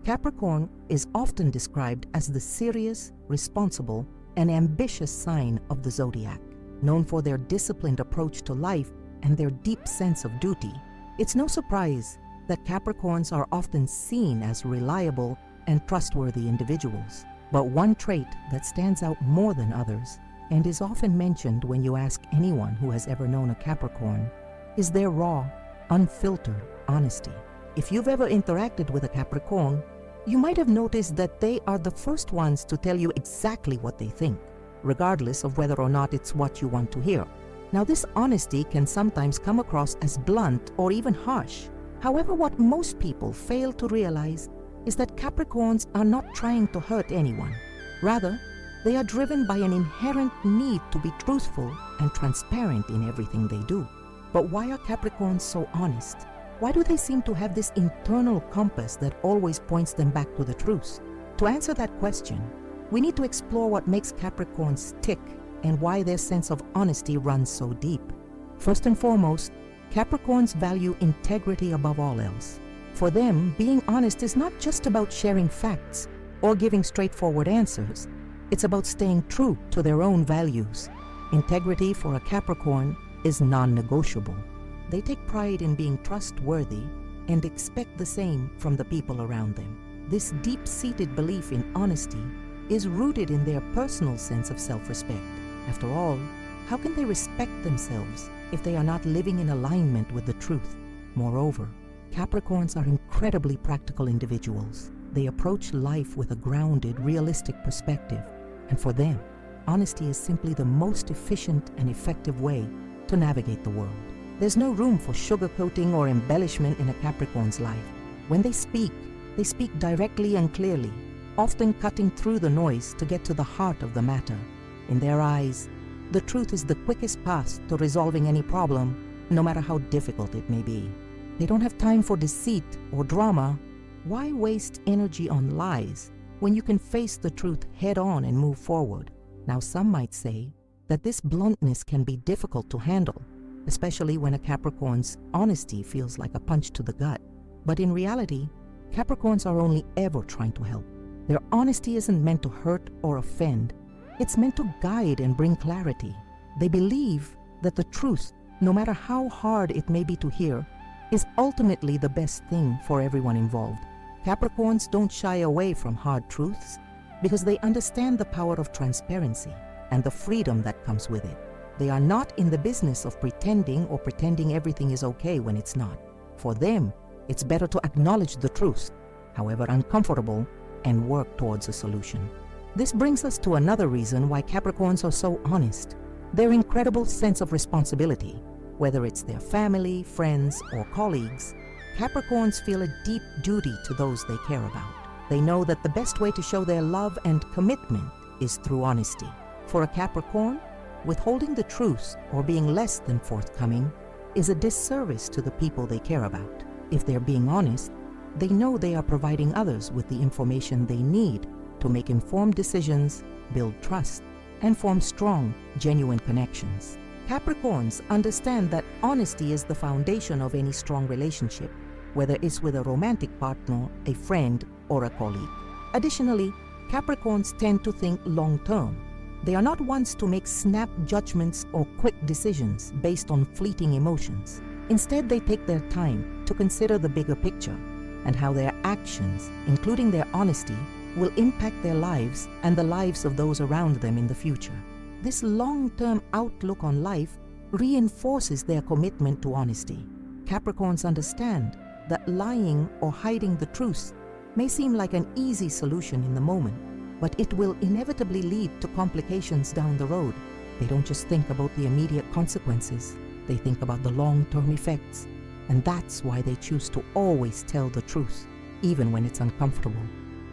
Capricorn is often described as the serious, responsible, and ambitious sign of the zodiac. Known for their disciplined approach to life and their deep sense of duty, it's no surprise that Capricorns are often seen as reliable and trustworthy individuals. But one trait that stands out more than others, and is often mentioned when you ask anyone who has ever known a Capricorn, is their raw, unfiltered honesty. If you've ever interacted with a Capricorn, you might have noticed that they are the first ones to tell you exactly what they think, regardless of whether or not it's what you want to hear. Now, this honesty can sometimes come across as blunt or even harsh. However, what most people fail to realize is that Capricorns are not trying to hurt anyone. Rather, they are driven by an inherent need to be truthful and transparent in everything they do. But why are Capricorns so honest? Why do they seem to have this internal compass that always points them back to the truth? To answer that question, we need to explore what makes Capricorns tick and why their sense of honesty runs so deep. First and foremost, Capricorns value integrity above all else. For them, being honest is not just about sharing facts or giving straightforward answers. It's about staying true to their own values. Integrity for a Capricorn is non-negotiable. They take pride in being trustworthy and expect the same from the people around them. This deep-seated belief in honesty is rooted in their personal sense of self-respect. After all, how can they respect themselves if they are not living in alignment with the truth? Moreover, Capricorns are incredibly practical individuals. They approach life with a grounded, realistic perspective, and for them, honesty is simply the most efficient and effective way to navigate the world. There's no room for sugarcoating or embellishment in a Capricorn's life. When they speak directly and clearly, often cutting through the noise to get to the heart of the matter. In their eyes, the truth is the quickest path to resolving any problem, no matter how difficult it may be. They don't have time for deceit or drama. Why waste energy on lies when you can face the truth head-on and move forward? Now, some might say that this bluntness can be difficult to handle, especially when a Capricorn's honesty feels like a punch to the gut. But in reality, Capricorns are only ever trying to help. Their honesty isn't meant to hurt or offend. It's meant to guide and bring clarity. They believe that the truth, no matter how hard it may be to hear, is ultimately the best thing for everyone involved. Capricorns don't shy away from hard truths because they understand the power of transparency and the freedom that comes with it. They are not in the business of pretending everything is okay when it's not. For them, it's better to acknowledge the truth, however uncomfortable, and work towards a solution. This brings us to another reason why Capricorns are so honest: their incredible sense of responsibility. Whether it's their family, friends, or colleagues, Capricorns feel a deep duty to those they care about. They know that the best way to show their love and commitment is through honesty. For a Capricorn, withholding the truth or being less than forthcoming is a disservice to the people they care about. If they're being honest, they know they are providing others with the information they need to make informed decisions, build trust, and form strong, genuine connections. Capricorns understand that honesty is the foundation of any strong relationship, whether it's with a romantic partner, a friend, or a colleague. Additionally, Capricorns tend to think long-term. They are not ones to make snap judgments or quick decisions based on fleeting emotions. Instead, they take their time to consider the bigger picture and how their actions, including their honesty, will impact their lives and the lives of those around them in the future. This long-term outlook on life reinforces their commitment to honesty. Capricorns understand that lying or hiding the truth may seem like an easy solution in the moment, but it will inevitably lead to complications down the road. They don't just think about the immediate consequences, they think about the long-term effects, and that's why they choose to always tell the truth, even when it's uncomfortable.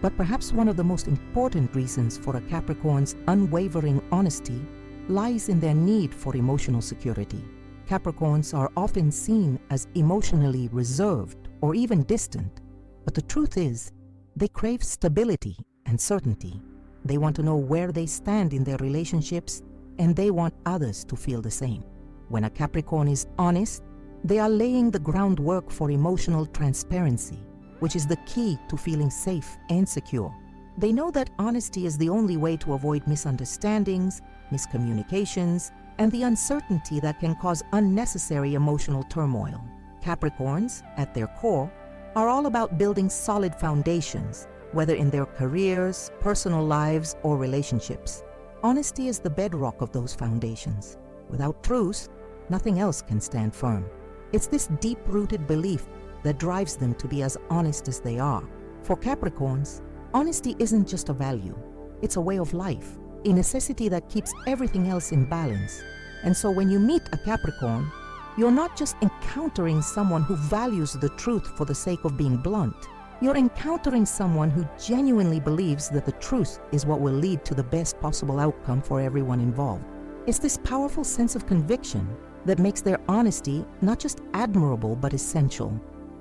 But perhaps one of the most important reasons for a Capricorn's unwavering honesty lies in their need for emotional security. Capricorns are often seen as emotionally reserved or even distant, but the truth is, they crave stability and certainty. They want to know where they stand in their relationships, and they want others to feel the same. When a Capricorn is honest, they are laying the groundwork for emotional transparency. which is the key to feeling safe and secure. They know that honesty is the only way to avoid misunderstandings, miscommunications, and the uncertainty that can cause unnecessary emotional turmoil. Capricorns, at their core, are all about building solid foundations, whether in their careers, personal lives, or relationships. Honesty is the bedrock of those foundations. Without truth, nothing else can stand firm. It's this deep-rooted belief that drives them to be as honest as they are. For Capricorns, honesty isn't just a value, it's a way of life, a necessity that keeps everything else in balance. And so when you meet a Capricorn, you're not just encountering someone who values the truth for the sake of being blunt. You're encountering someone who genuinely believes that the truth is what will lead to the best possible outcome for everyone involved. It's this powerful sense of conviction that makes their honesty not just admirable but essential.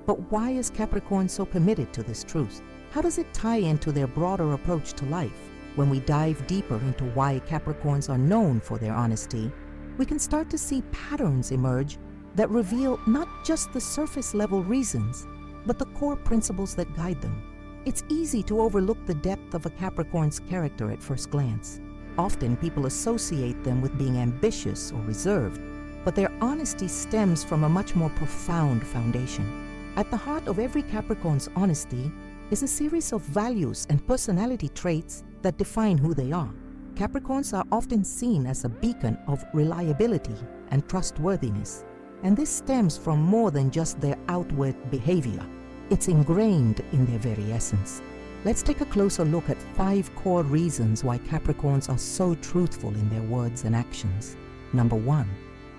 But why is Capricorn so committed to this truth? How does it tie into their broader approach to life? When we dive deeper into why Capricorns are known for their honesty, we can start to see patterns emerge that reveal not just the surface-level reasons, but the core principles that guide them. It's easy to overlook the depth of a Capricorn's character at first glance. Often people associate them with being ambitious or reserved, but their honesty stems from a much more profound foundation. At the heart of every Capricorn's honesty is a series of values and personality traits that define who they are. Capricorns are often seen as a beacon of reliability and trustworthiness, and this stems from more than just their outward behavior. It's ingrained in their very essence. Let's take a closer look at 5 core reasons why Capricorns are so truthful in their words and actions. Number 1,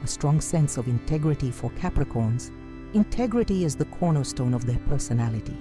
a strong sense of integrity for Capricorns. Integrity is the cornerstone of their personality.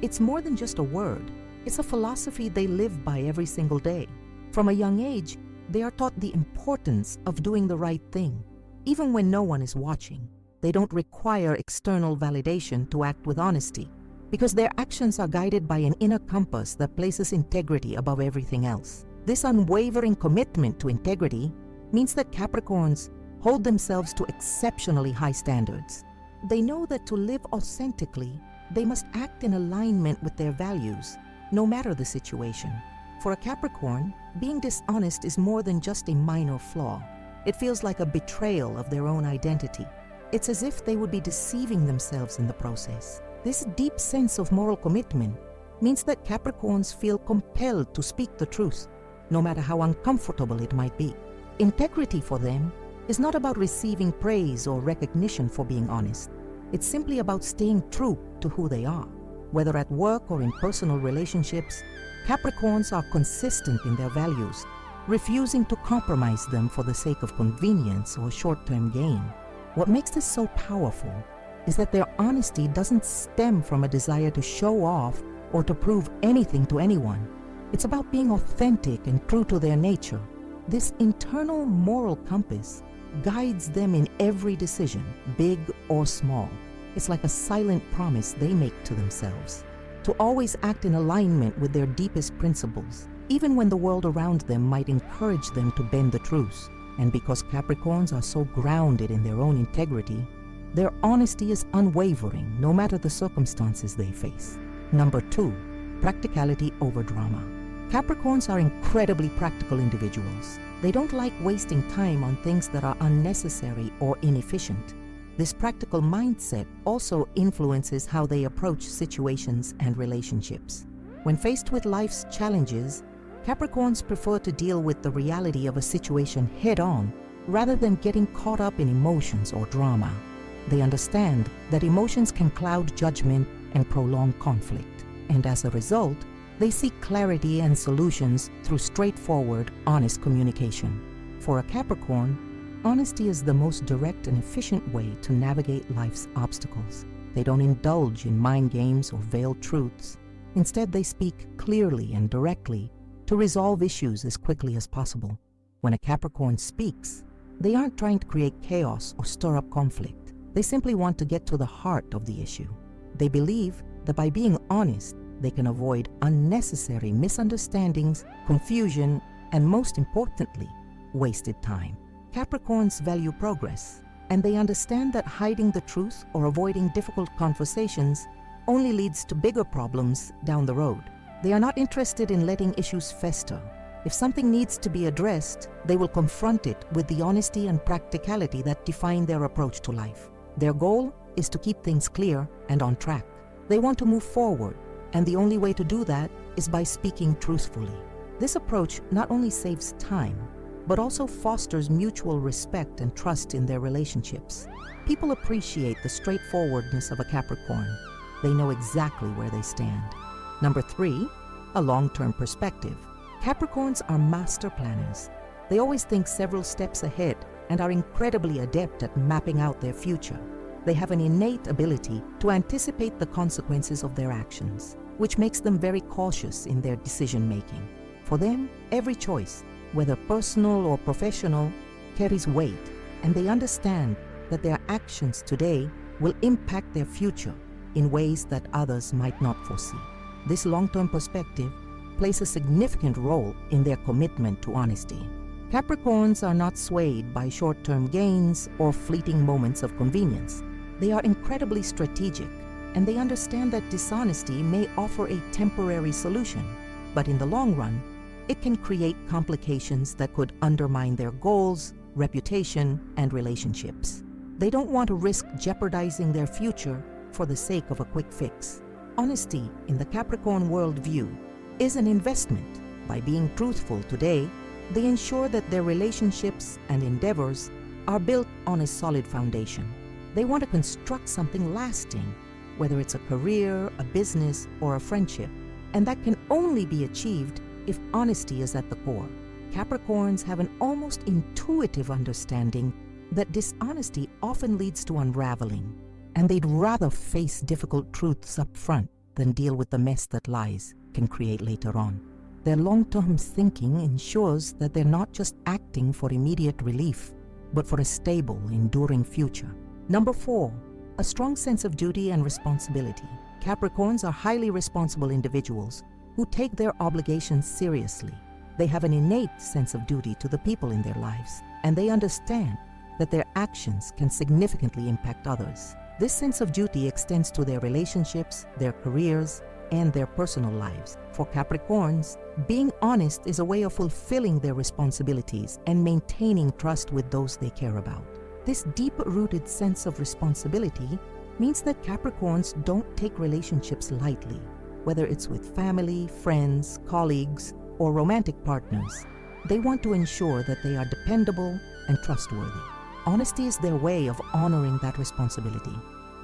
It's more than just a word. It's a philosophy they live by every single day. From a young age, they are taught the importance of doing the right thing. Even when no one is watching, they don't require external validation to act with honesty, because their actions are guided by an inner compass that places integrity above everything else. This unwavering commitment to integrity means that Capricorns hold themselves to exceptionally high standards. They know that to live authentically, they must act in alignment with their values, no matter the situation. For a Capricorn, being dishonest is more than just a minor flaw. It feels like a betrayal of their own identity. It's as if they would be deceiving themselves in the process. This deep sense of moral commitment means that Capricorns feel compelled to speak the truth, no matter how uncomfortable it might be. Integrity for them is not about receiving praise or recognition for being honest. It's simply about staying true to who they are. Whether at work or in personal relationships, Capricorns are consistent in their values, refusing to compromise them for the sake of convenience or short-term gain. What makes this so powerful is that their honesty doesn't stem from a desire to show off or to prove anything to anyone. It's about being authentic and true to their nature. This internal moral compass guides them in every decision, big or small. It's like a silent promise they make to themselves, to always act in alignment with their deepest principles, even when the world around them might encourage them to bend the truth. And because Capricorns are so grounded in their own integrity, their honesty is unwavering no matter the circumstances they face. Number 2, practicality over drama. Capricorns are incredibly practical individuals. They don't like wasting time on things that are unnecessary or inefficient. This practical mindset also influences how they approach situations and relationships. When faced with life's challenges, Capricorns prefer to deal with the reality of a situation head-on rather than getting caught up in emotions or drama. They understand that emotions can cloud judgment and prolong conflict, and as a result, they seek clarity and solutions through straightforward, honest communication. For a Capricorn, honesty is the most direct and efficient way to navigate life's obstacles. They don't indulge in mind games or veiled truths. Instead, they speak clearly and directly to resolve issues as quickly as possible. When a Capricorn speaks, they aren't trying to create chaos or stir up conflict. They simply want to get to the heart of the issue. They believe that by being honest, they can avoid unnecessary misunderstandings, confusion, and most importantly, wasted time. Capricorns value progress, and they understand that hiding the truth or avoiding difficult conversations only leads to bigger problems down the road. They are not interested in letting issues fester. If something needs to be addressed, they will confront it with the honesty and practicality that define their approach to life. Their goal is to keep things clear and on track. They want to move forward, and the only way to do that is by speaking truthfully. This approach not only saves time, but also fosters mutual respect and trust in their relationships. People appreciate the straightforwardness of a Capricorn. They know exactly where they stand. Number 3, a long-term perspective. Capricorns are master planners. They always think several steps ahead and are incredibly adept at mapping out their future. They have an innate ability to anticipate the consequences of their actions, which makes them very cautious in their decision-making. For them, every choice, whether personal or professional, carries weight, and they understand that their actions today will impact their future in ways that others might not foresee. This long-term perspective plays a significant role in their commitment to honesty. Capricorns are not swayed by short-term gains or fleeting moments of convenience. They are incredibly strategic, and they understand that dishonesty may offer a temporary solution, but in the long run, it can create complications that could undermine their goals, reputation, and relationships. They don't want to risk jeopardizing their future for the sake of a quick fix. Honesty in the Capricorn worldview is an investment. By being truthful today, they ensure that their relationships and endeavors are built on a solid foundation. They want to construct something lasting, whether it's a career, a business, or a friendship, and that can only be achieved if honesty is at the core. Capricorns have an almost intuitive understanding that dishonesty often leads to unraveling, and they'd rather face difficult truths up front than deal with the mess that lies can create later on. Their long-term thinking ensures that they're not just acting for immediate relief, but for a stable, enduring future. Number 4, a strong sense of duty and responsibility. Capricorns are highly responsible individuals who take their obligations seriously. They have an innate sense of duty to the people in their lives, and they understand that their actions can significantly impact others. This sense of duty extends to their relationships, their careers, and their personal lives. For Capricorns, being honest is a way of fulfilling their responsibilities and maintaining trust with those they care about. This deep-rooted sense of responsibility means that Capricorns don't take relationships lightly, whether it's with family, friends, colleagues, or romantic partners. They want to ensure that they are dependable and trustworthy. Honesty is their way of honoring that responsibility.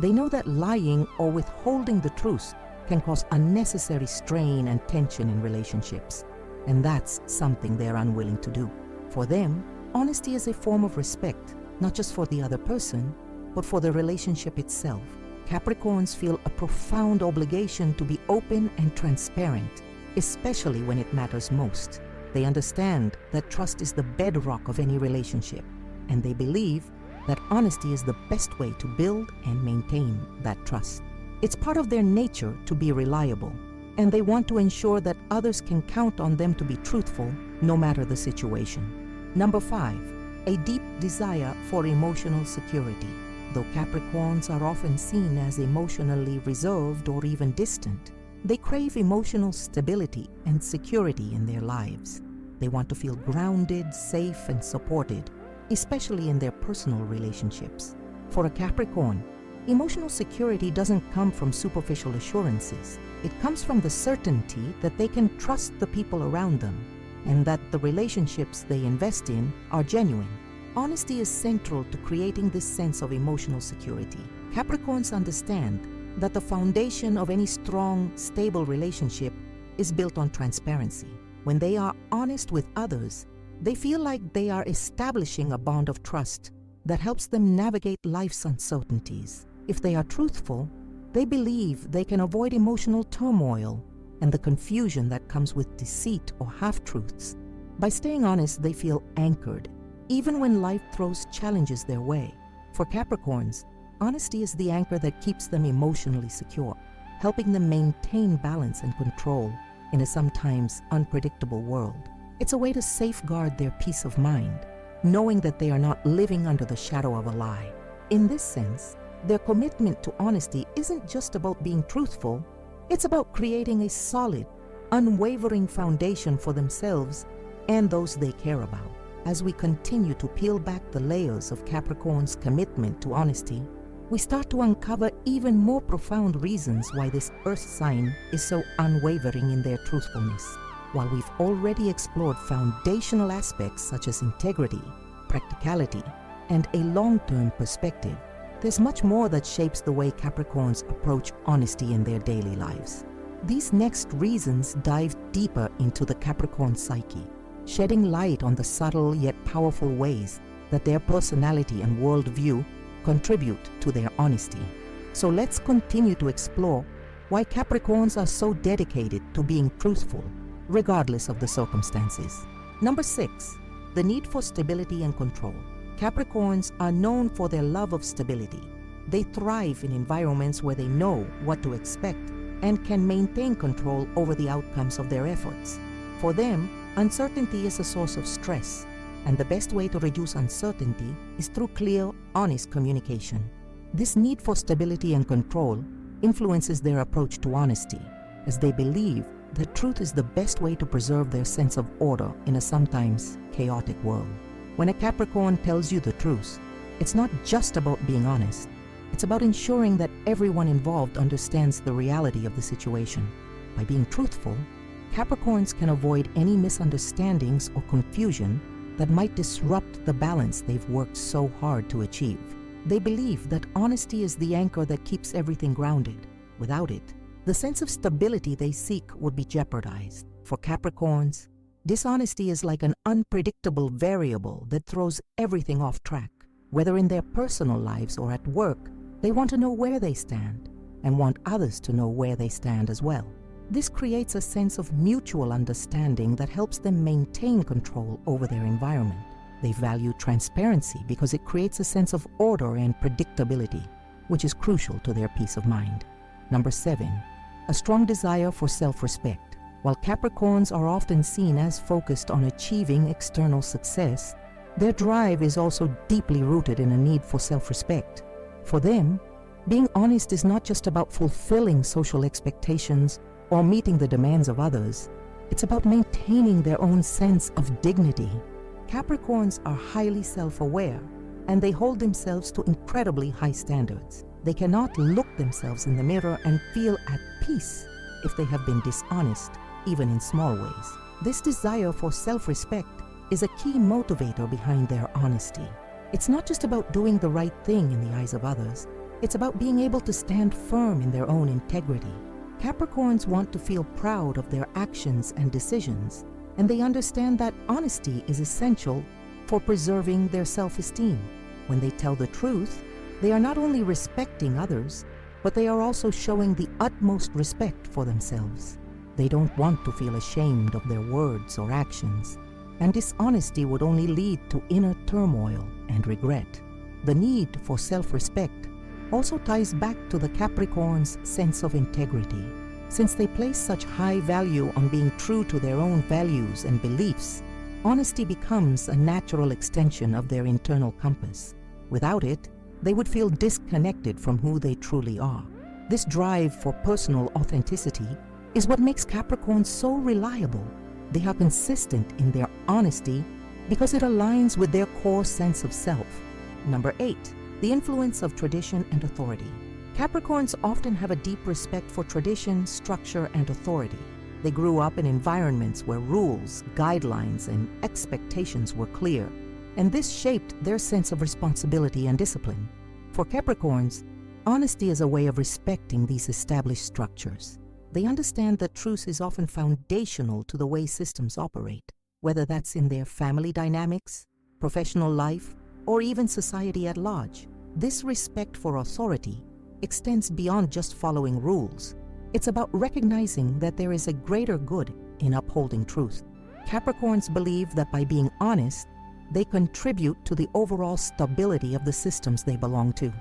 They know that lying or withholding the truth can cause unnecessary strain and tension in relationships, and that's something they're unwilling to do. For them, honesty is a form of respect, not just for the other person, but for the relationship itself. Capricorns feel a profound obligation to be open and transparent, especially when it matters most. They understand that trust is the bedrock of any relationship, and they believe that honesty is the best way to build and maintain that trust. It's part of their nature to be reliable, and they want to ensure that others can count on them to be truthful no matter the situation. Number 5, a deep desire for emotional security. Though Capricorns are often seen as emotionally reserved or even distant, they crave emotional stability and security in their lives. They want to feel grounded, safe, and supported, especially in their personal relationships. For a Capricorn, emotional security doesn't come from superficial assurances. It comes from the certainty that they can trust the people around them and that the relationships they invest in are genuine. Honesty is central to creating this sense of emotional security. Capricorns understand that the foundation of any strong, stable relationship is built on transparency. When they are honest with others, they feel like they are establishing a bond of trust that helps them navigate life's uncertainties. If they are truthful, they believe they can avoid emotional turmoil and the confusion that comes with deceit or half-truths. By staying honest, they feel anchored, even when life throws challenges their way. For Capricorns, honesty is the anchor that keeps them emotionally secure, helping them maintain balance and control in a sometimes unpredictable world. It's a way to safeguard their peace of mind, knowing that they are not living under the shadow of a lie. In this sense, Their commitment to honesty isn't just about being truthful, it's about creating a solid, unwavering foundation for themselves and those they care about. As we continue to peel back the layers of Capricorn's commitment to honesty, we start to uncover even more profound reasons why this earth sign is so unwavering in their truthfulness. While we've already explored foundational aspects such as integrity, practicality, and a long-term perspective, there's much more that shapes the way Capricorns approach honesty in their daily lives. These next reasons dive deeper into the Capricorn psyche, shedding light on the subtle yet powerful ways that their personality and worldview contribute to their honesty. So let's continue to explore why Capricorns are so dedicated to being truthful, regardless of the circumstances. Number 6, the need for stability and control. Capricorns are known for their love of stability. They thrive in environments where they know what to expect and can maintain control over the outcomes of their efforts. For them, uncertainty is a source of stress, and the best way to reduce uncertainty is through clear, honest communication. This need for stability and control influences their approach to honesty, as they believe that truth is the best way to preserve their sense of order in a sometimes chaotic world. When a Capricorn tells you the truth, it's not just about being honest. It's about ensuring that everyone involved understands the reality of the situation. By being truthful, Capricorns can avoid any misunderstandings or confusion that might disrupt the balance they've worked so hard to achieve. They believe that honesty is the anchor that keeps everything grounded. Without it, the sense of stability they seek would be jeopardized. For Capricorns, dishonesty is like an unpredictable variable that throws everything off track. Whether in their personal lives or at work, they want to know where they stand and want others to know where they stand as well. This creates a sense of mutual understanding that helps them maintain control over their environment. They value transparency because it creates a sense of order and predictability, which is crucial to their peace of mind. Number 7, a strong desire for self-respect. While Capricorns are often seen as focused on achieving external success, their drive is also deeply rooted in a need for self-respect. For them, being honest is not just about fulfilling social expectations or meeting the demands of others. It's about maintaining their own sense of dignity. Capricorns are highly self-aware, and they hold themselves to incredibly high standards. They cannot look themselves in the mirror and feel at peace if they have been dishonest, even in small ways. This desire for self-respect is a key motivator behind their honesty. It's not just about doing the right thing in the eyes of others. It's about being able to stand firm in their own integrity. Capricorns want to feel proud of their actions and decisions, and they understand that honesty is essential for preserving their self-esteem. When they tell the truth, they are not only respecting others, but they are also showing the utmost respect for themselves. They don't want to feel ashamed of their words or actions, and dishonesty would only lead to inner turmoil and regret. The need for self-respect also ties back to the Capricorn's sense of integrity. Since they place such high value on being true to their own values and beliefs, honesty becomes a natural extension of their internal compass. Without it, they would feel disconnected from who they truly are. This drive for personal authenticity is what makes Capricorns so reliable. They are consistent in their honesty because it aligns with their core sense of self. Number 8, the influence of tradition and authority. Capricorns often have a deep respect for tradition, structure, and authority. They grew up in environments where rules, guidelines, and expectations were clear, and this shaped their sense of responsibility and discipline. For Capricorns, honesty is a way of respecting these established structures. They understand that truth is often foundational to the way systems operate, whether that's in their family dynamics, professional life, or even society at large. This respect for authority extends beyond just following rules. It's about recognizing that there is a greater good in upholding truth. Capricorns believe that by being honest, they contribute to the overall stability of the systems they belong to.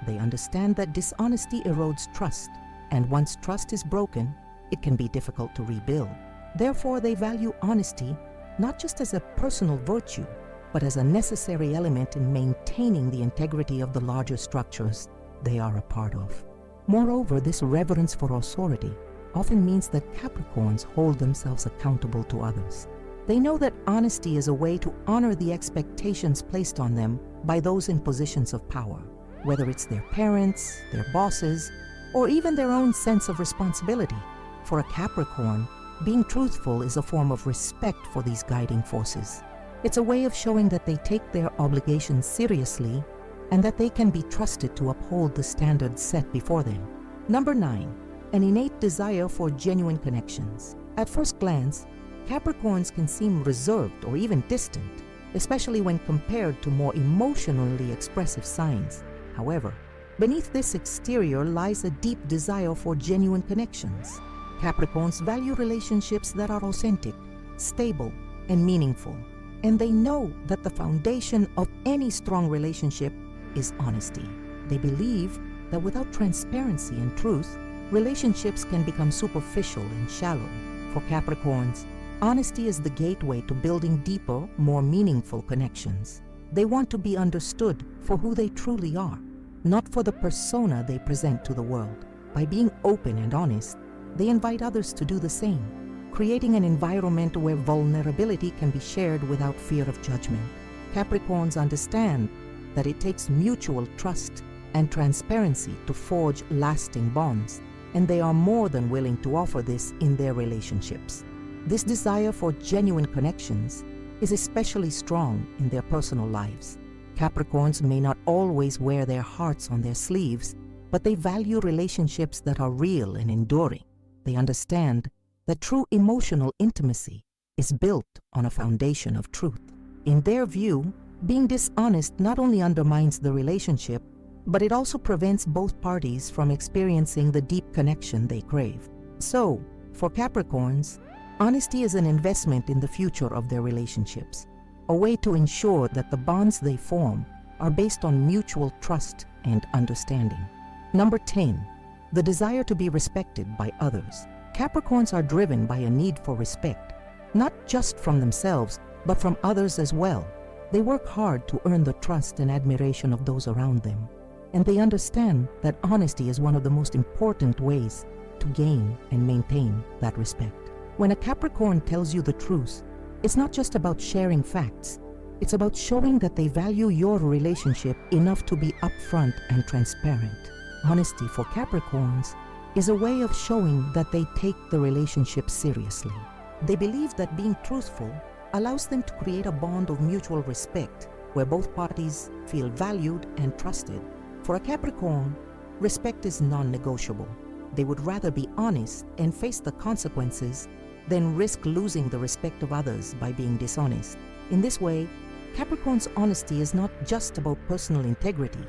They understand that dishonesty erodes trust, and once trust is broken, it can be difficult to rebuild. Therefore, they value honesty not just as a personal virtue, but as a necessary element in maintaining the integrity of the larger structures they are a part of. Moreover, this reverence for authority often means that Capricorns hold themselves accountable to others. They know that honesty is a way to honor the expectations placed on them by those in positions of power, whether it's their parents, their bosses, or even their own sense of responsibility. For a Capricorn, being truthful is a form of respect for these guiding forces. It's a way of showing that they take their obligations seriously and that they can be trusted to uphold the standards set before them. Number 9, an innate desire for genuine connections. At first glance, Capricorns can seem reserved or even distant, especially when compared to more emotionally expressive signs. However, beneath this exterior lies a deep desire for genuine connections. Capricorns value relationships that are authentic, stable, and meaningful, and they know that the foundation of any strong relationship is honesty. They believe that without transparency and truth, relationships can become superficial and shallow. For Capricorns, honesty is the gateway to building deeper, more meaningful connections. They want to be understood for who they truly are, not for the persona they present to the world. By being open and honest, they invite others to do the same, creating an environment where vulnerability can be shared without fear of judgment. Capricorns understand that it takes mutual trust and transparency to forge lasting bonds, and they are more than willing to offer this in their relationships. This desire for genuine connections is especially strong in their personal lives. Capricorns may not always wear their hearts on their sleeves, but they value relationships that are real and enduring. They understand that true emotional intimacy is built on a foundation of truth. In their view, being dishonest not only undermines the relationship, but it also prevents both parties from experiencing the deep connection they crave. So, for Capricorns, honesty is an investment in the future of their relationships, a way to ensure that the bonds they form are based on mutual trust and understanding. Number 10, the desire to be respected by others. Capricorns are driven by a need for respect, not just from themselves, but from others as well. They work hard to earn the trust and admiration of those around them, and they understand that honesty is one of the most important ways to gain and maintain that respect. When a Capricorn tells you the truth, it's not just about sharing facts. It's about showing that they value your relationship enough to be upfront and transparent. Honesty for Capricorns is a way of showing that they take the relationship seriously. They believe that being truthful allows them to create a bond of mutual respect where both parties feel valued and trusted. For a Capricorn, respect is non-negotiable. They would rather be honest and face the consequences than risk losing the respect of others by being dishonest. In this way, Capricorn's honesty is not just about personal integrity.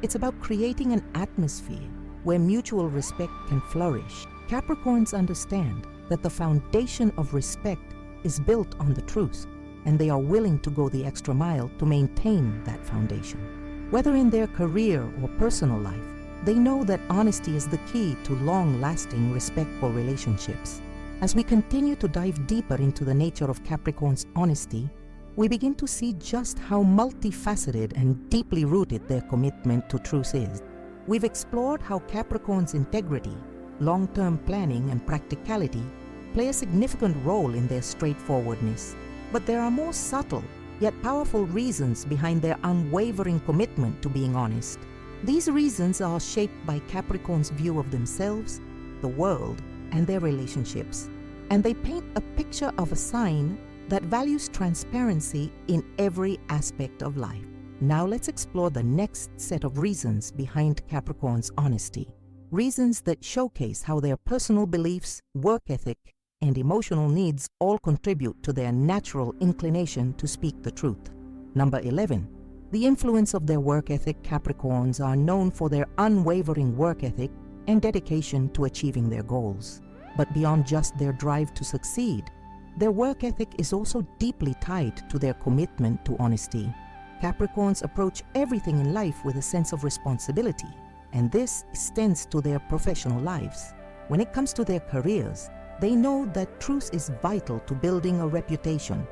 It's about creating an atmosphere where mutual respect can flourish. Capricorns understand that the foundation of respect is built on the truth, and they are willing to go the extra mile to maintain that foundation. Whether in their career or personal life, they know that honesty is the key to long-lasting, respectful relationships. As we continue to dive deeper into the nature of Capricorn's honesty, we begin to see just how multifaceted and deeply rooted their commitment to truth is. We've explored how Capricorn's integrity, long-term planning, and practicality play a significant role in their straightforwardness. But there are more subtle, yet powerful reasons behind their unwavering commitment to being honest. These reasons are shaped by Capricorn's view of themselves, the world, and their relationships, and they paint a picture of a sign that values transparency in every aspect of life. Now let's explore the next set of reasons behind Capricorn's honesty. Reasons that showcase how their personal beliefs, work ethic, and emotional needs all contribute to their natural inclination to speak the truth. Number 11. The influence of their work ethic. Capricorns are known for their unwavering work ethic and dedication to achieving their goals. But beyond just their drive to succeed, their work ethic is also deeply tied to their commitment to honesty. Capricorns approach everything in life with a sense of responsibility, and this extends to their professional lives. When it comes to their careers, they know that truth is vital to building a reputation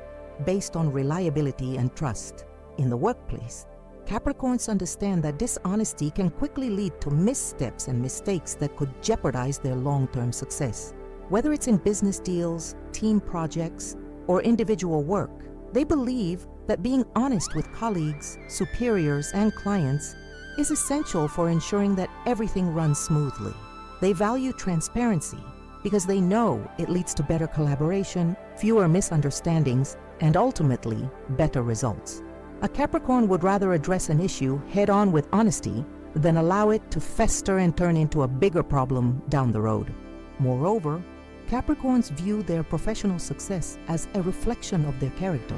based on reliability and trust. In the workplace, Capricorns understand that dishonesty can quickly lead to missteps and mistakes that could jeopardize their long-term success. Whether it's in business deals, team projects, or individual work, they believe that being honest with colleagues, superiors, and clients is essential for ensuring that everything runs smoothly. They value transparency because they know it leads to better collaboration, fewer misunderstandings, and ultimately, better results. A Capricorn would rather address an issue head-on with honesty than allow it to fester and turn into a bigger problem down the road. Moreover, Capricorns view their professional success as a reflection of their character.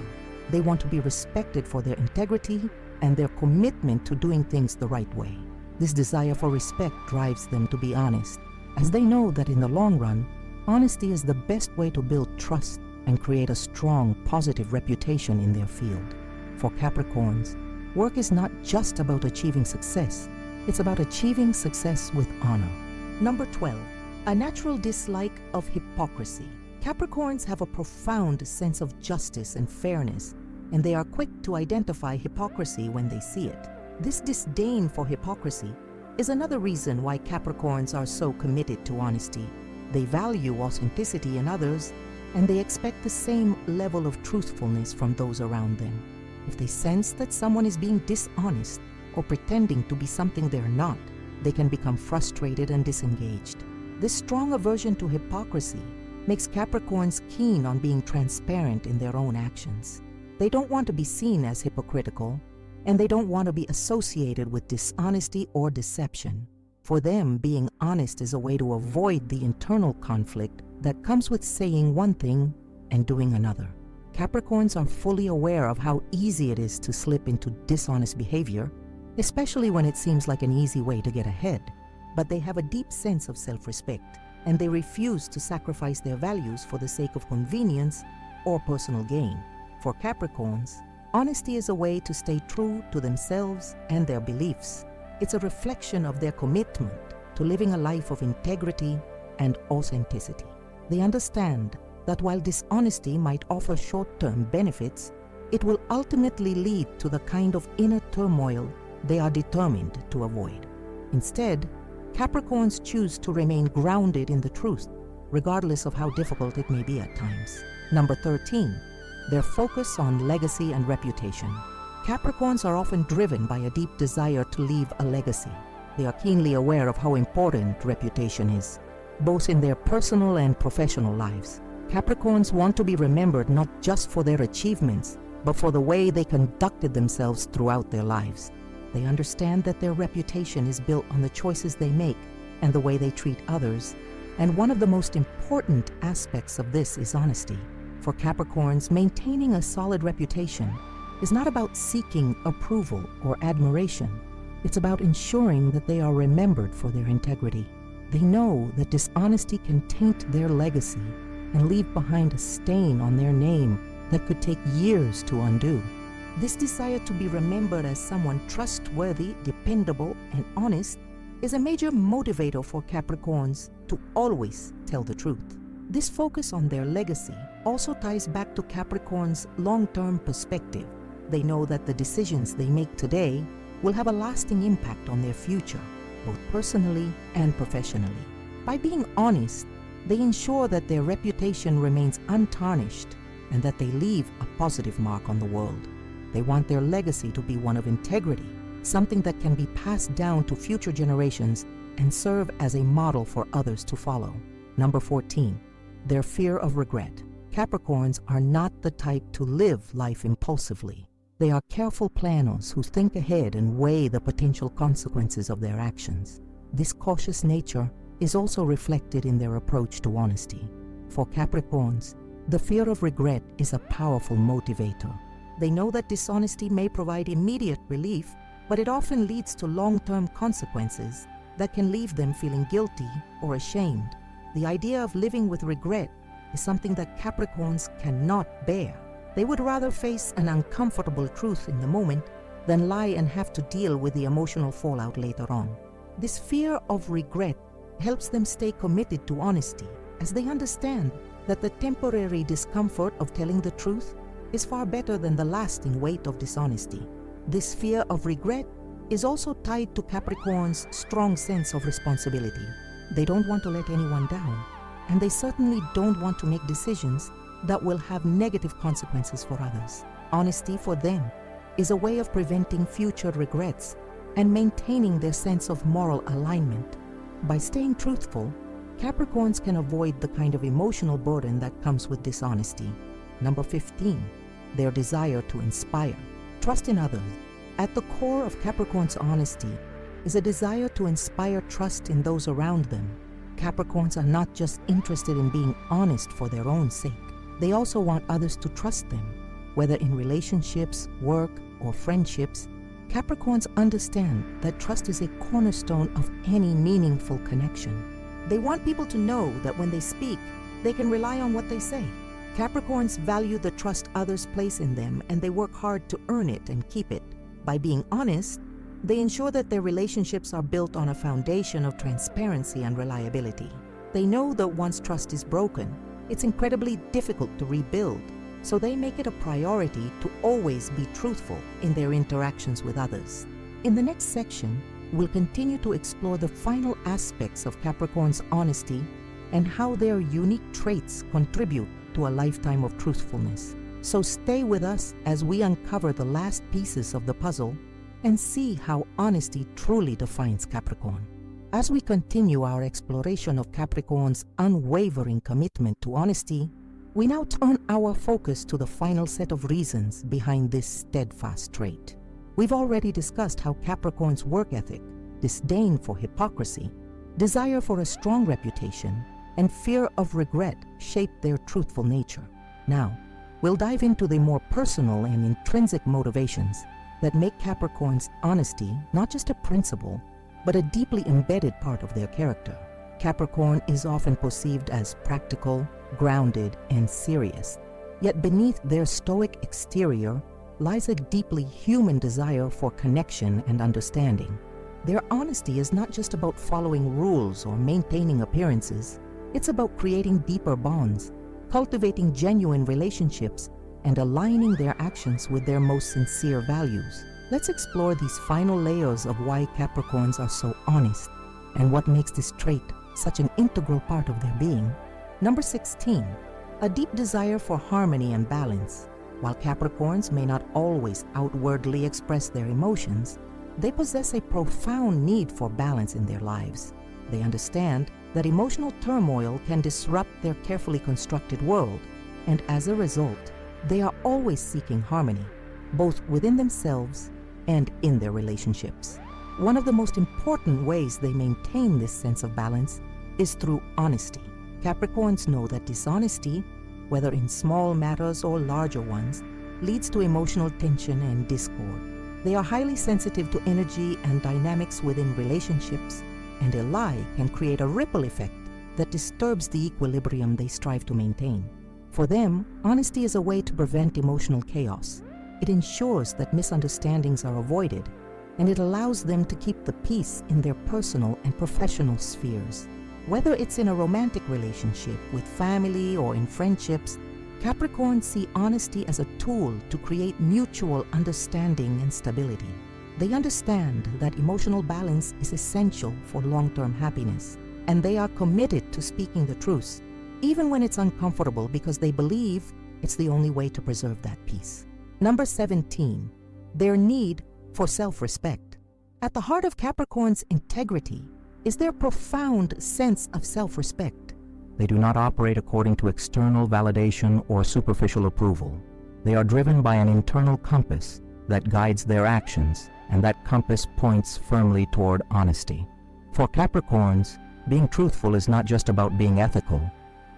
They want to be respected for their integrity and their commitment to doing things the right way. This desire for respect drives them to be honest, as they know that in the long run, honesty is the best way to build trust and create a strong, positive reputation in their field. For Capricorns, work is not just about achieving success, it's about achieving success with honor. Number 12, a natural dislike of hypocrisy. Capricorns have a profound sense of justice and fairness, and they are quick to identify hypocrisy when they see it. This disdain for hypocrisy is another reason why Capricorns are so committed to honesty. They value authenticity in others, and they expect the same level of truthfulness from those around them. If they sense that someone is being dishonest or pretending to be something they're not, they can become frustrated and disengaged. This strong aversion to hypocrisy makes Capricorns keen on being transparent in their own actions. They don't want to be seen as hypocritical, and they don't want to be associated with dishonesty or deception. For them, being honest is a way to avoid the internal conflict that comes with saying one thing and doing another. Capricorns are fully aware of how easy it is to slip into dishonest behavior, especially when it seems like an easy way to get ahead. But they have a deep sense of self-respect, and they refuse to sacrifice their values for the sake of convenience or personal gain. For Capricorns, honesty is a way to stay true to themselves and their beliefs. It's a reflection of their commitment to living a life of integrity and authenticity. They understand that while dishonesty might offer short-term benefits, it will ultimately lead to the kind of inner turmoil they are determined to avoid. Instead, Capricorns choose to remain grounded in the truth, regardless of how difficult it may be at times. Number 13, their focus on legacy and reputation. Capricorns are often driven by a deep desire to leave a legacy. They are keenly aware of how important reputation is, both in their personal and professional lives. Capricorns want to be remembered not just for their achievements, but for the way they conducted themselves throughout their lives. They understand that their reputation is built on the choices they make and the way they treat others, and one of the most important aspects of this is honesty. For Capricorns, maintaining a solid reputation is not about seeking approval or admiration. It's about ensuring that they are remembered for their integrity. They know that dishonesty can taint their legacy and leave behind a stain on their name that could take years to undo. This desire to be remembered as someone trustworthy, dependable, and honest is a major motivator for Capricorns to always tell the truth. This focus on their legacy also ties back to Capricorns' long-term perspective. They know that the decisions they make today will have a lasting impact on their future, both personally and professionally. By being honest, they ensure that their reputation remains untarnished and that they leave a positive mark on the world. They want their legacy to be one of integrity, something that can be passed down to future generations and serve as a model for others to follow. Number 14, their fear of regret. Capricorns are not the type to live life impulsively. They are careful planners who think ahead and weigh the potential consequences of their actions. This cautious nature is also reflected in their approach to honesty. For Capricorns, the fear of regret is a powerful motivator. They know that dishonesty may provide immediate relief, but it often leads to long-term consequences that can leave them feeling guilty or ashamed. The idea of living with regret is something that Capricorns cannot bear. They would rather face an uncomfortable truth in the moment than lie and have to deal with the emotional fallout later on. This fear of regret helps them stay committed to honesty, as they understand that the temporary discomfort of telling the truth is far better than the lasting weight of dishonesty. This fear of regret is also tied to Capricorn's strong sense of responsibility. They don't want to let anyone down, and they certainly don't want to make decisions that will have negative consequences for others. Honesty for them is a way of preventing future regrets and maintaining their sense of moral alignment. By staying truthful, Capricorns can avoid the kind of emotional burden that comes with dishonesty. Number 15, their desire to inspire. Trust in others. At the core of Capricorn's honesty is a desire to inspire trust in those around them. Capricorns are not just interested in being honest for their own sake. They also want others to trust them. Whether in relationships, work, or friendships, Capricorns understand that trust is a cornerstone of any meaningful connection. They want people to know that when they speak, they can rely on what they say. Capricorns value the trust others place in them, and they work hard to earn it and keep it. By being honest, they ensure that their relationships are built on a foundation of transparency and reliability. They know that once trust is broken, it's incredibly difficult to rebuild, so they make it a priority to always be truthful in their interactions with others. In the next section, we'll continue to explore the final aspects of Capricorn's honesty and how their unique traits contribute to a lifetime of truthfulness. So stay with us as we uncover the last pieces of the puzzle and see how honesty truly defines Capricorn. As we continue our exploration of Capricorn's unwavering commitment to honesty, we now turn our focus to the final set of reasons behind this steadfast trait. We've already discussed how Capricorn's work ethic, disdain for hypocrisy, desire for a strong reputation, and fear of regret shape their truthful nature. Now, we'll dive into the more personal and intrinsic motivations that make Capricorn's honesty not just a principle, but a deeply embedded part of their character. Capricorn is often perceived as practical, grounded, and serious. Yet beneath their stoic exterior lies a deeply human desire for connection and understanding. Their honesty is not just about following rules or maintaining appearances. It's about creating deeper bonds, cultivating genuine relationships, and aligning their actions with their most sincere values. Let's explore these final layers of why Capricorns are so honest and what makes this trait such an integral part of their being. Number 16, a deep desire for harmony and balance. While Capricorns may not always outwardly express their emotions, they possess a profound need for balance in their lives. They understand that emotional turmoil can disrupt their carefully constructed world, and as a result, they are always seeking harmony, both within themselves and in their relationships. One of the most important ways they maintain this sense of balance is through honesty. Capricorns know that dishonesty, whether in small matters or larger ones, leads to emotional tension and discord. They are highly sensitive to energy and dynamics within relationships, and a lie can create a ripple effect that disturbs the equilibrium they strive to maintain. For them, honesty is a way to prevent emotional chaos. It ensures that misunderstandings are avoided, and it allows them to keep the peace in their personal and professional spheres. Whether it's in a romantic relationship, with family, or in friendships, Capricorns see honesty as a tool to create mutual understanding and stability. They understand that emotional balance is essential for long-term happiness, and they are committed to speaking the truth, even when it's uncomfortable, because they believe it's the only way to preserve that peace. Number 17, their need for self-respect. At the heart of Capricorn's integrity is their profound sense of self-respect. They do not operate according to external validation or superficial approval. They are driven by an internal compass that guides their actions, and that compass points firmly toward honesty. For Capricorns, being truthful is not just about being ethical.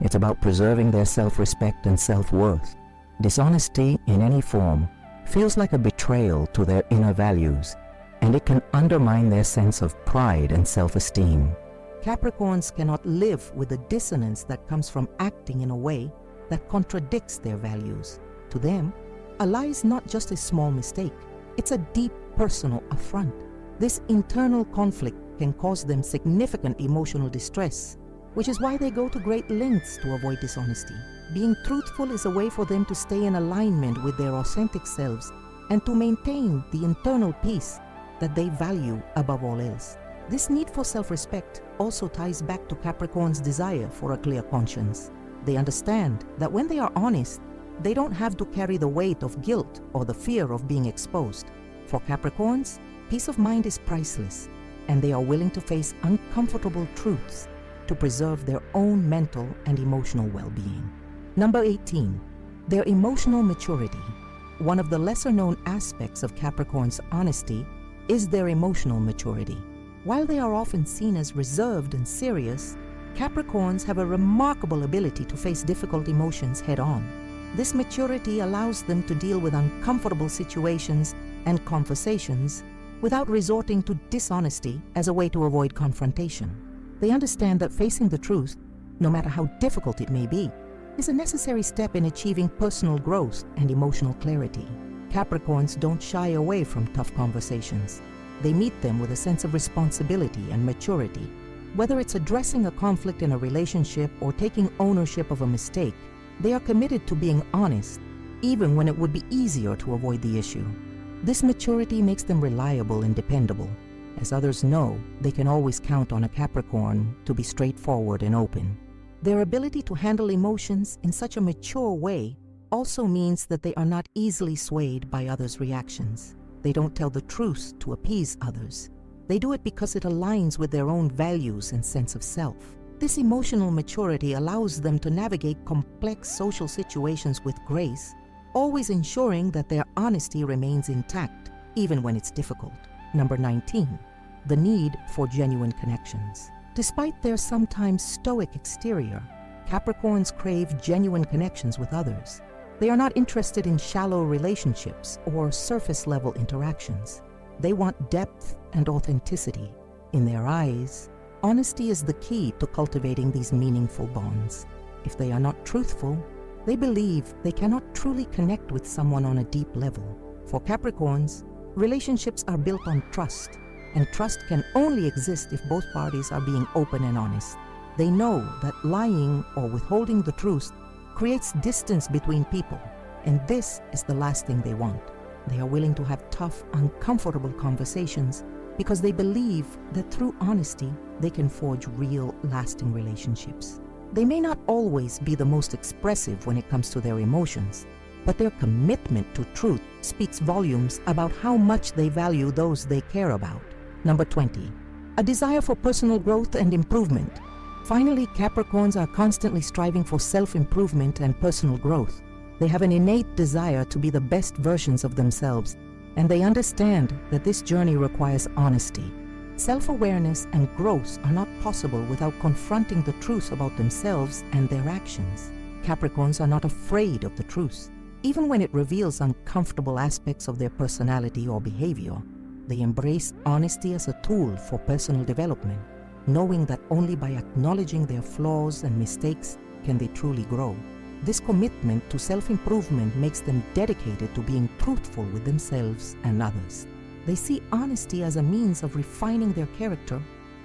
It's about preserving their self-respect and self-worth. Dishonesty in any form feels like a betrayal to their inner values, and it can undermine their sense of pride and self-esteem. Capricorns cannot live with the dissonance that comes from acting in a way that contradicts their values. To them, a lie is not just a small mistake. It's a deep personal affront. This internal conflict can cause them significant emotional distress, which is why they go to great lengths to avoid dishonesty. Being truthful is a way for them to stay in alignment with their authentic selves and to maintain the internal peace that they value above all else. This need for self-respect also ties back to Capricorn's desire for a clear conscience. They understand that when they are honest, they don't have to carry the weight of guilt or the fear of being exposed. For Capricorns, peace of mind is priceless, and they are willing to face uncomfortable truths to preserve their own mental and emotional well-being. Number 18, their emotional maturity. One of the lesser-known aspects of Capricorn's honesty is their emotional maturity. While they are often seen as reserved and serious, Capricorns have a remarkable ability to face difficult emotions head-on. This maturity allows them to deal with uncomfortable situations and conversations without resorting to dishonesty as a way to avoid confrontation. They understand that facing the truth, no matter how difficult it may be, is a necessary step in achieving personal growth and emotional clarity. Capricorns don't shy away from tough conversations. They meet them with a sense of responsibility and maturity. Whether it's addressing a conflict in a relationship or taking ownership of a mistake, they are committed to being honest, even when it would be easier to avoid the issue. This maturity makes them reliable and dependable. As others know, they can always count on a Capricorn to be straightforward and open. Their ability to handle emotions in such a mature way also means that they are not easily swayed by others' reactions. They don't tell the truth to appease others. They do it because it aligns with their own values and sense of self. This emotional maturity allows them to navigate complex social situations with grace, always ensuring that their honesty remains intact, even when it's difficult. Number 19, the need for genuine connections. Despite their sometimes stoic exterior, Capricorns crave genuine connections with others. They are not interested in shallow relationships or surface-level interactions. They want depth and authenticity. In their eyes, honesty is the key to cultivating these meaningful bonds. If they are not truthful, they believe they cannot truly connect with someone on a deep level. For Capricorns, relationships are built on trust, and trust can only exist if both parties are being open and honest. They know that lying or withholding the truth creates distance between people, and this is the last thing they want. They are willing to have tough, uncomfortable conversations because they believe that through honesty, they can forge real, lasting relationships. They may not always be the most expressive when it comes to their emotions, but their commitment to truth speaks volumes about how much they value those they care about. Number 20, a desire for personal growth and improvement. Finally, Capricorns are constantly striving for self-improvement and personal growth. They have an innate desire to be the best versions of themselves, and they understand that this journey requires honesty. Self-awareness and growth are not possible without confronting the truth about themselves and their actions. Capricorns are not afraid of the truth. Even when it reveals uncomfortable aspects of their personality or behavior, they embrace honesty as a tool for personal development, knowing that only by acknowledging their flaws and mistakes can they truly grow. This commitment to self-improvement makes them dedicated to being truthful with themselves and others. They see honesty as a means of refining their character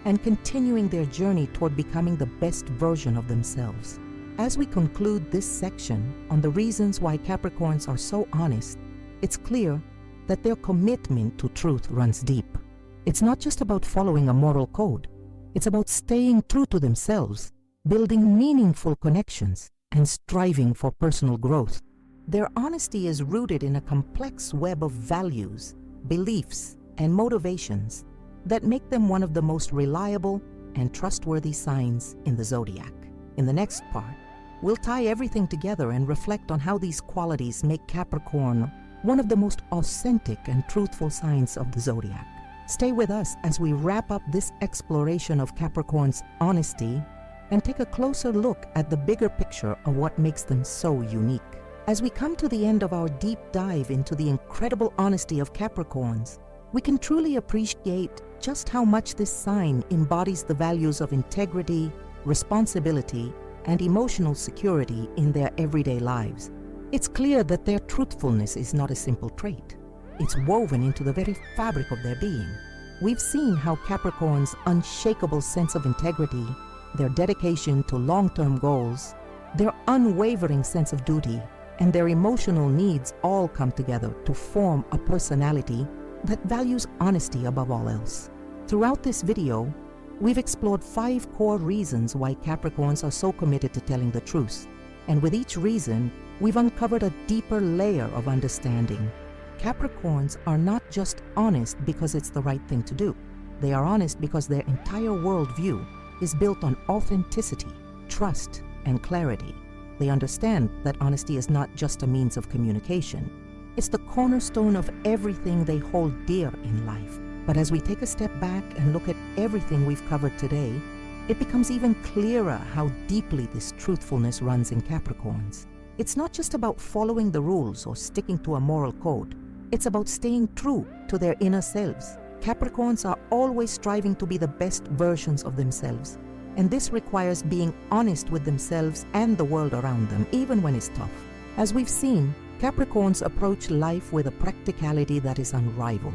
and continuing their journey toward becoming the best version of themselves. As we conclude this section on the reasons why Capricorns are so honest, it's clear that their commitment to truth runs deep. It's not just about following a moral code. It's about staying true to themselves, building meaningful connections, and striving for personal growth. Their honesty is rooted in a complex web of values, beliefs, and motivations that make them one of the most reliable and trustworthy signs in the zodiac. In the next part, we'll tie everything together and reflect on how these qualities make Capricorn one of the most authentic and truthful signs of the zodiac. Stay with us as we wrap up this exploration of Capricorn's honesty and take a closer look at the bigger picture of what makes them so unique. As we come to the end of our deep dive into the incredible honesty of Capricorns, we can truly appreciate just how much this sign embodies the values of integrity, responsibility, and emotional security in their everyday lives. It's clear that their truthfulness is not a simple trait. It's woven into the very fabric of their being. We've seen how Capricorn's unshakable sense of integrity, their dedication to long-term goals, their unwavering sense of duty, and their emotional needs all come together to form a personality that values honesty above all else. Throughout this video, we've explored 5 core reasons why Capricorns are so committed to telling the truth, and with each reason, we've uncovered a deeper layer of understanding. Capricorns are not just honest because it's the right thing to do. They are honest because their entire worldview is built on authenticity, trust, and clarity. They understand that honesty is not just a means of communication. It's the cornerstone of everything they hold dear in life. But as we take a step back and look at everything we've covered today, it becomes even clearer how deeply this truthfulness runs in Capricorns. It's not just about following the rules or sticking to a moral code. It's about staying true to their inner selves. Capricorns are always striving to be the best versions of themselves, and this requires being honest with themselves and the world around them, even when it's tough. As we've seen, Capricorns approach life with a practicality that is unrivaled.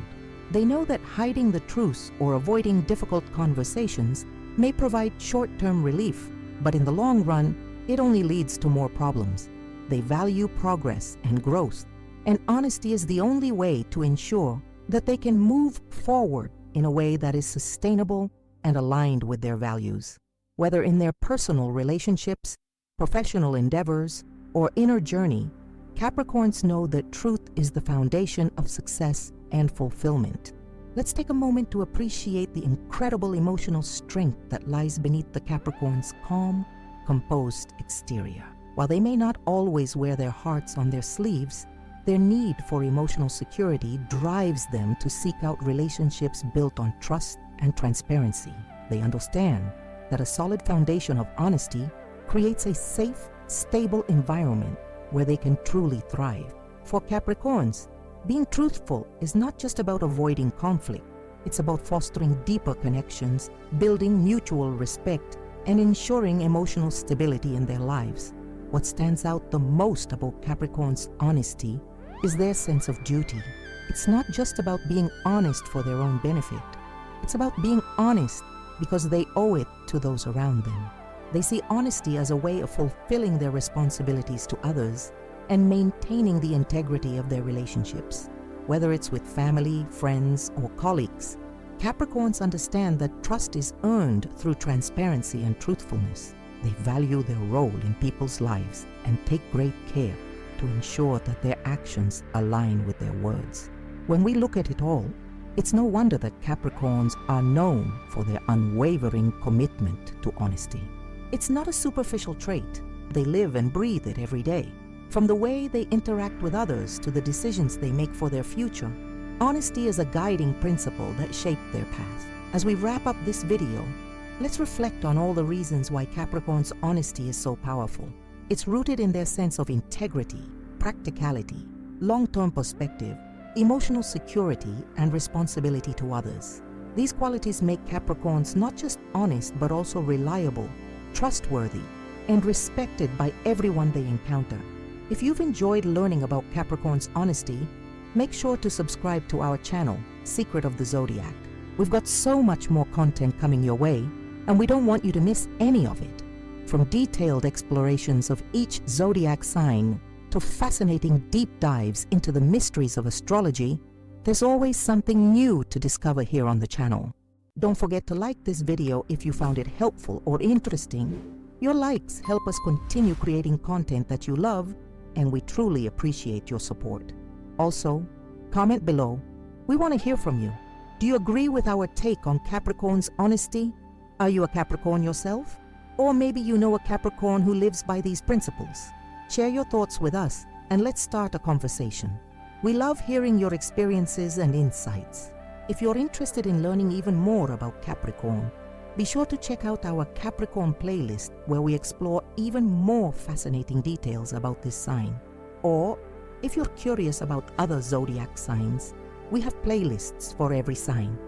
They know that hiding the truth or avoiding difficult conversations may provide short-term relief, but in the long run, it only leads to more problems. They value progress and growth, and honesty is the only way to ensure that they can move forward in a way that is sustainable and aligned with their values. Whether in their personal relationships, professional endeavors, or inner journey, Capricorns know that truth is the foundation of success and fulfillment. Let's take a moment to appreciate the incredible emotional strength that lies beneath the Capricorn's calm, composed exterior. While they may not always wear their hearts on their sleeves, their need for emotional security drives them to seek out relationships built on trust and transparency. They understand that a solid foundation of honesty creates a safe, stable environment where they can truly thrive. For Capricorns, being truthful is not just about avoiding conflict. It's about fostering deeper connections, building mutual respect, and ensuring emotional stability in their lives. What stands out the most about Capricorn's honesty is their sense of duty. It's not just about being honest for their own benefit. It's about being honest because they owe it to those around them. They see honesty as a way of fulfilling their responsibilities to others and maintaining the integrity of their relationships. Whether it's with family, friends, or colleagues, Capricorns understand that trust is earned through transparency and truthfulness. They value their role in people's lives and take great care to ensure that their actions align with their words. When we look at it all, it's no wonder that Capricorns are known for their unwavering commitment to honesty. It's not a superficial trait. They live and breathe it every day. From the way they interact with others to the decisions they make for their future, honesty is a guiding principle that shaped their path. As we wrap up this video, let's reflect on all the reasons why Capricorn's honesty is so powerful. It's rooted in their sense of integrity, practicality, long-term perspective, emotional security, and responsibility to others. These qualities make Capricorns not just honest but also reliable, trustworthy, and respected by everyone they encounter. If you've enjoyed learning about Capricorn's honesty, make sure to subscribe to our channel, Secret of the Zodiac. We've got so much more content coming your way, and we don't want you to miss any of it. From detailed explorations of each zodiac sign to fascinating deep dives into the mysteries of astrology, there's always something new to discover here on the channel. Don't forget to like this video if you found it helpful or interesting. Your likes help us continue creating content that you love, and we truly appreciate your support. Also, comment below. We want to hear from you. Do you agree with our take on Capricorn's honesty? Are you a Capricorn yourself? Or maybe you know a Capricorn who lives by these principles? Share your thoughts with us and let's start a conversation. We love hearing your experiences and insights. If you're interested in learning even more about Capricorn, be sure to check out our Capricorn playlist where we explore even more fascinating details about this sign. Or, if you're curious about other zodiac signs, we have playlists for every sign.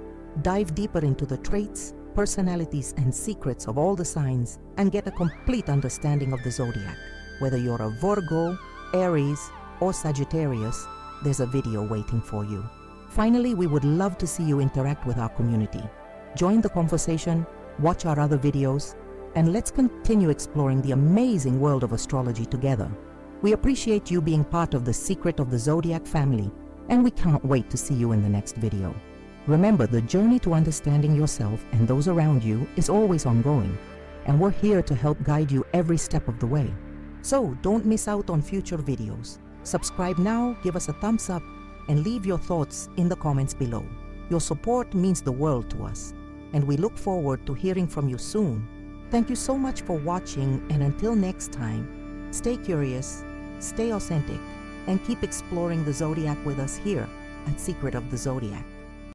Dive deeper into the traits, personalities, and secrets of all the signs and get a complete understanding of the zodiac. Whether you're a Virgo, Aries, or Sagittarius, there's a video waiting for you. Finally, we would love to see you interact with our community. Join the conversation, watch our other videos, and let's continue exploring the amazing world of astrology together. We appreciate you being part of the Secret of the Zodiac family, and we can't wait to see you in the next video. Remember, the journey to understanding yourself and those around you is always ongoing, and we're here to help guide you every step of the way. So don't miss out on future videos. Subscribe now, give us a thumbs up, and leave your thoughts in the comments below. Your support means the world to us, and we look forward to hearing from you soon. Thank you so much for watching, and until next time, stay curious, stay authentic, and keep exploring the Zodiac with us here at Secret of the Zodiac.